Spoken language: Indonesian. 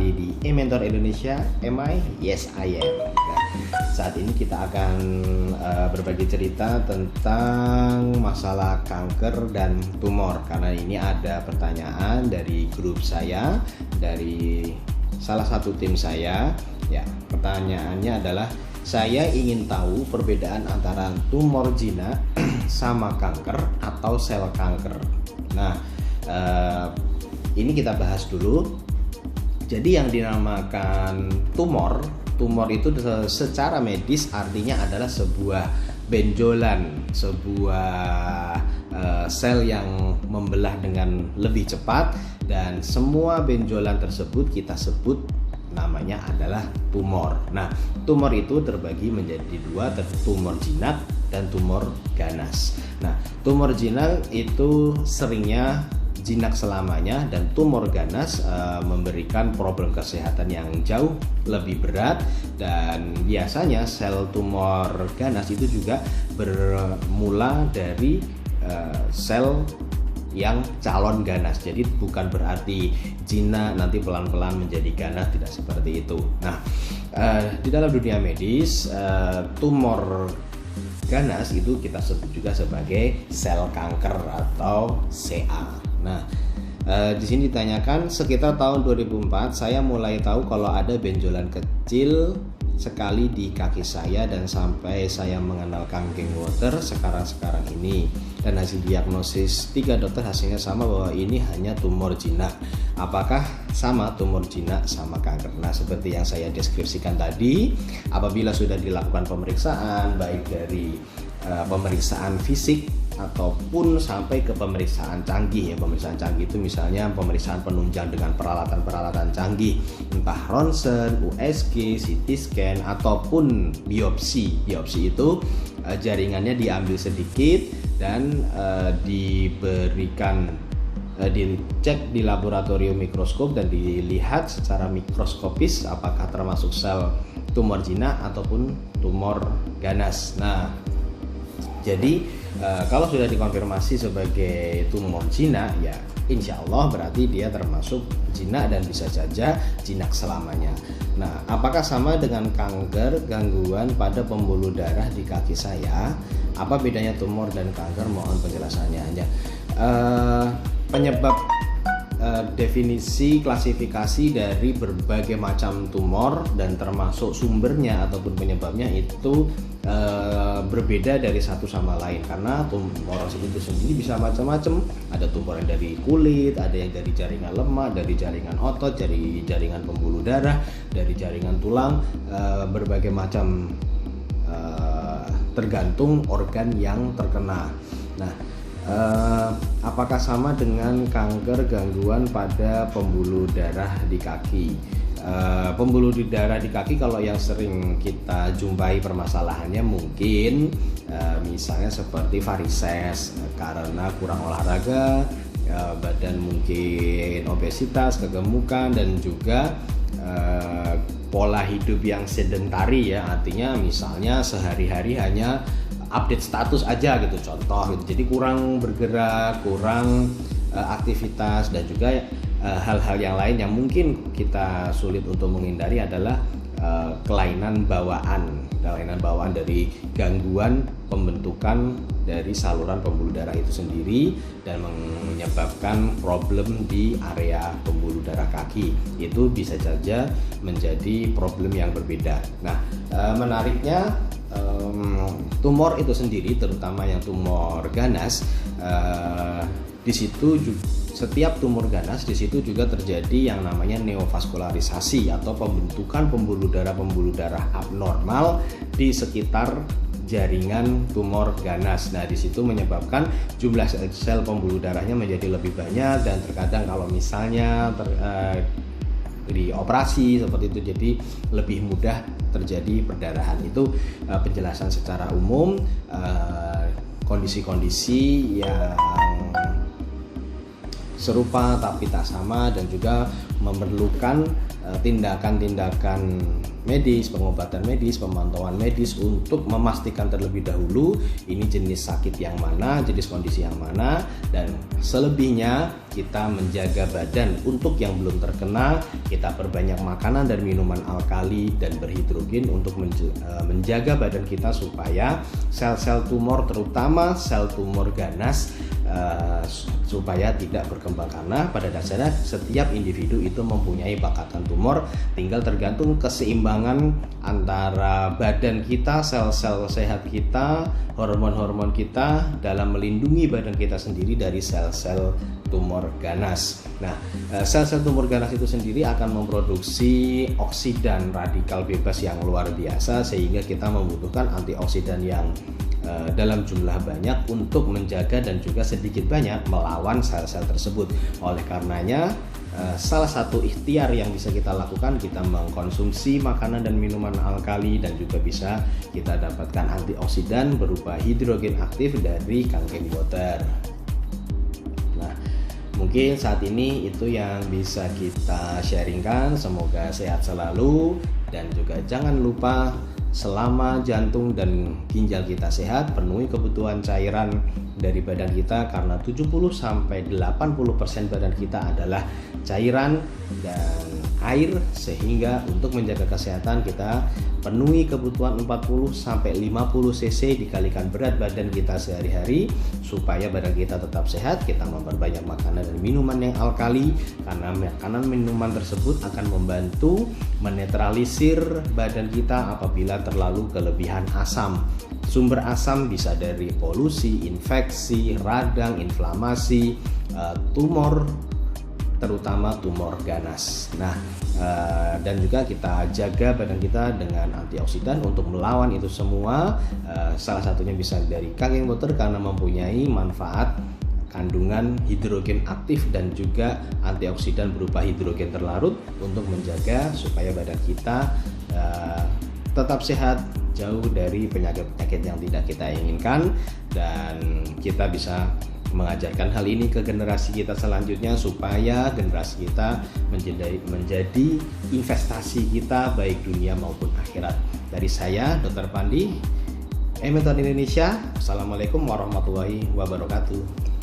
kembali di E-Mentor Indonesia. Am I? Yes, I am. Nah, saat ini kita akan berbagi cerita tentang masalah kanker dan tumor. Karena ini ada pertanyaan dari grup saya, dari salah satu tim saya. Ya, pertanyaannya adalah, saya ingin tahu perbedaan antara tumor jinak sama kanker atau sel kanker. Nah, ini kita bahas dulu. Jadi yang dinamakan tumor itu secara medis artinya adalah sebuah benjolan, sebuah sel yang membelah dengan lebih cepat, dan semua benjolan tersebut kita sebut namanya adalah tumor. Nah, tumor itu terbagi menjadi dua, tumor jinak dan tumor ganas. Nah, tumor jinak itu seringnya jinak selamanya, dan tumor ganas memberikan problem kesehatan yang jauh lebih berat. Dan biasanya sel tumor ganas itu juga bermula dari sel yang calon ganas. Jadi bukan berarti jinak nanti pelan-pelan menjadi ganas, tidak seperti itu. Nah, di dalam dunia medis tumor ganas itu kita sebut juga sebagai sel kanker atau CA. Nah, di sini ditanyakan, sekitar tahun 2004 saya mulai tahu kalau ada benjolan kecil sekali di kaki saya, dan sampai saya mengenal Kanking Water sekarang ini. Dan hasil diagnosis 3 dokter hasilnya sama, bahwa ini hanya tumor jinak. Apakah sama tumor jinak sama kanker? Nah, seperti yang saya deskripsikan tadi, apabila sudah dilakukan pemeriksaan, baik dari pemeriksaan fisik ataupun sampai ke pemeriksaan canggih. Ya, pemeriksaan canggih itu misalnya pemeriksaan penunjang dengan peralatan-peralatan canggih, entah ronsen, USG, CT scan ataupun biopsi. Biopsi itu jaringannya diambil sedikit dan dicek di laboratorium mikroskop dan dilihat secara mikroskopis apakah termasuk sel tumor jinak ataupun tumor ganas. Nah, jadi kalau sudah dikonfirmasi sebagai tumor jinak, ya insya Allah berarti dia termasuk jinak dan bisa saja jinak selamanya. Nah, apakah sama dengan kanker, gangguan pada pembuluh darah di kaki saya? Apa bedanya tumor dan kanker? Mohon penjelasannya. Penyebab, definisi klasifikasi dari berbagai macam tumor dan termasuk sumbernya ataupun penyebabnya itu berbeda dari satu sama lain, karena tumor itu sendiri bisa macam-macam. Ada tumor yang dari kulit, ada yang dari jaringan lemak, dari jaringan otot, dari jaringan pembuluh darah, dari jaringan tulang, berbagai macam, tergantung organ yang terkena. Nah, apakah sama dengan kanker, gangguan pada pembuluh darah di kaki? Pembuluh darah di kaki kalau yang sering kita jumpai permasalahannya mungkin misalnya seperti varises karena kurang olahraga, badan mungkin obesitas, kegemukan, dan juga pola hidup yang sedentari, ya, artinya misalnya sehari-hari hanya update status aja gitu, contoh gitu. Jadi kurang bergerak, kurang aktivitas, dan juga hal-hal yang lain yang mungkin kita sulit untuk menghindari adalah kelainan bawaan dari gangguan pembentukan dari saluran pembuluh darah itu sendiri, dan menyebabkan problem di area pembuluh darah kaki. Itu bisa saja menjadi problem yang berbeda. Nah, menariknya, tumor itu sendiri, terutama yang tumor ganas, di situ setiap tumor ganas di situ juga terjadi yang namanya neovaskularisasi atau pembentukan pembuluh darah abnormal di sekitar jaringan tumor ganas. Nah, di situ menyebabkan jumlah sel pembuluh darahnya menjadi lebih banyak, dan terkadang kalau misalnya dioperasi seperti itu, jadi lebih mudah terjadi perdarahan. Itu penjelasan secara umum kondisi-kondisi yang serupa tapi tak sama, dan juga memerlukan tindakan-tindakan medis, pengobatan medis, pemantauan medis untuk memastikan terlebih dahulu ini jenis sakit yang mana, jenis kondisi yang mana, dan selebihnya kita menjaga badan. Untuk yang belum terkena, kita perbanyak makanan dan minuman alkali dan berhidrogen untuk menjaga badan kita supaya sel-sel tumor, terutama sel tumor ganas, supaya tidak berkembang. Karena pada dasarnya setiap individu itu mempunyai bakatan tumor, tinggal tergantung keseimbangan antara badan kita, sel-sel sehat kita, hormon-hormon kita dalam melindungi badan kita sendiri dari sel-sel tumor ganas. Nah, sel-sel tumor ganas itu sendiri akan memproduksi oksidan radikal bebas yang luar biasa, sehingga kita membutuhkan antioksidan yang dalam jumlah banyak untuk menjaga dan juga sedikit banyak melawan sel-sel tersebut. Oleh karenanya, salah satu ikhtiar yang bisa kita lakukan, kita mengkonsumsi makanan dan minuman alkali, dan juga bisa kita dapatkan antioksidan berupa hidrogen aktif dari kangen water. Nah, mungkin saat ini itu yang bisa kita sharingkan. Semoga sehat selalu, dan juga jangan lupa selama jantung dan ginjal kita sehat, penuhi kebutuhan cairan dari badan kita, karena 70-80% badan kita adalah cairan dan air, sehingga untuk menjaga kesehatan kita penuhi kebutuhan 40-50 cc dikalikan berat badan kita sehari-hari, supaya badan kita tetap sehat. Kita memperbanyak makanan dan minuman yang alkali, karena makanan minuman tersebut akan membantu menetralisir badan kita apabila terlalu kelebihan asam. Sumber asam bisa dari polusi, infeksi, radang, inflamasi, tumor, terutama tumor ganas. Nah, dan juga kita jaga badan kita dengan antioksidan untuk melawan itu semua. Salah satunya bisa dari kangen water, karena mempunyai manfaat kandungan hidrogen aktif dan juga antioksidan berupa hidrogen terlarut untuk menjaga supaya badan kita tetap sehat, jauh dari penyakit-penyakit yang tidak kita inginkan, dan kita bisa mengajarkan hal ini ke generasi kita selanjutnya, supaya generasi kita menjadi investasi kita baik dunia maupun akhirat. Dari saya, Dr. Pandi, Method Indonesia. Assalamualaikum warahmatullahi wabarakatuh.